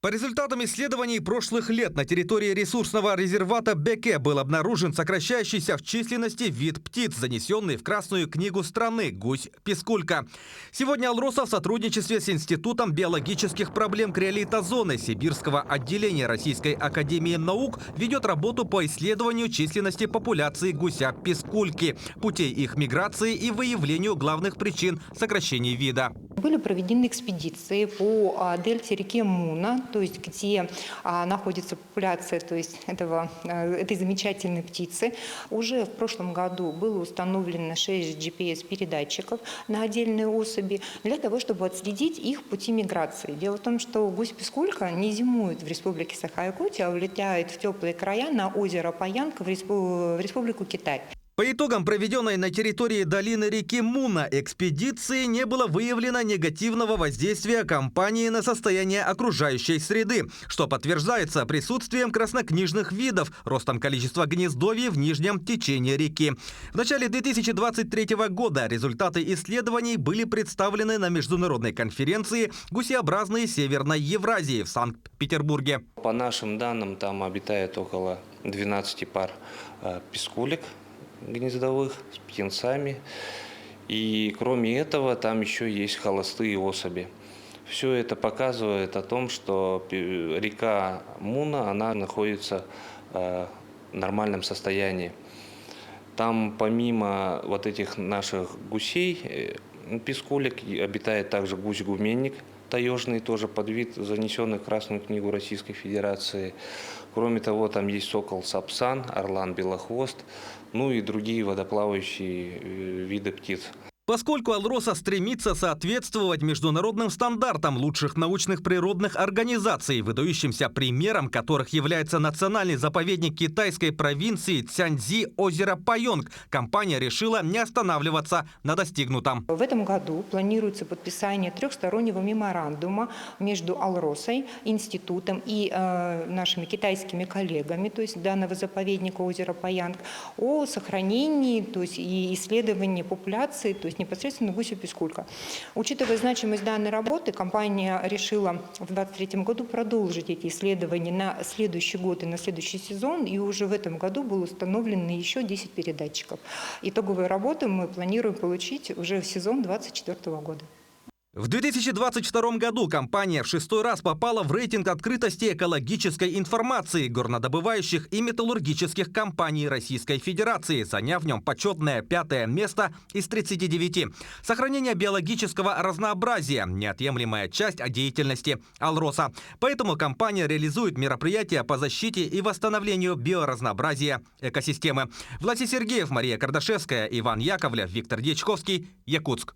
По результатам исследований прошлых лет на территории ресурсного резервата Беке был обнаружен сокращающийся в численности вид птиц, занесенный в Красную книгу страны – гусь-пискулька. Сегодня Алроса в сотрудничестве с Институтом биологических проблем криолитозоны Сибирского отделения Российской академии наук ведет работу по исследованию численности популяции гуся-пискульки, путей их миграции и выявлению главных причин сокращения вида. Были проведены экспедиции по дельте реки Муна, то есть где находится популяция, то есть этой замечательной птицы. Уже в прошлом году было установлено 6 GPS-передатчиков на отдельные особи для того, чтобы отследить их пути миграции. Дело в том, что гусь-пискулька не зимует в республике Саха-Якутия, а улетает в теплые края на озеро Паянка в республику Китай. По итогам проведенной на территории долины реки Муна экспедиции не было выявлено негативного воздействия компании на состояние окружающей среды, что подтверждается присутствием краснокнижных видов, ростом количества гнездовий в нижнем течении реки. В начале 2023 года результаты исследований были представлены на международной конференции «Гусеобразные Северной Евразии» в Санкт-Петербурге. По нашим данным, там обитает около 12 пар пискулек гнездовых с птенцами. И кроме этого, там еще есть холостые особи. Все это показывает о том, что река Муна, она находится в нормальном состоянии. Там помимо вот этих наших гусей, пискулек, обитает также гусь-гуменник таежный, тоже подвид, занесенный в Красную книгу Российской Федерации. Кроме того, там есть сокол-сапсан, орлан-белохвост, ну и другие водоплавающие виды птиц. Поскольку Алроса стремится соответствовать международным стандартам лучших научных природных организаций, выдающимся примером которых является национальный заповедник китайской провинции Цяньзи озеро Паёнг, компания решила не останавливаться на достигнутом. В этом году планируется подписание трехстороннего меморандума между Алросой, институтом и нашими китайскими коллегами, то есть данного заповедника озера Паянг, о сохранении, то есть и исследовании популяции, то есть непосредственно гуся-пискулька. Учитывая значимость данной работы, компания решила в 2023 году продолжить эти исследования на следующий год и на следующий сезон, и уже в этом году было установлено еще 10 передатчиков. Итоговую работу мы планируем получить уже в сезон 2024 года. В 2022 году компания в 6-й раз попала в рейтинг открытости экологической информации горнодобывающих и металлургических компаний Российской Федерации, заняв в нем почетное 5-е место из 39. Сохранение биологического разнообразия – неотъемлемая часть деятельности Алроса. Поэтому компания реализует мероприятия по защите и восстановлению биоразнообразия экосистемы. Власий Сергеев, Мария Кардашевская, Иван Яковлев, Виктор Дьячковский, Якутск.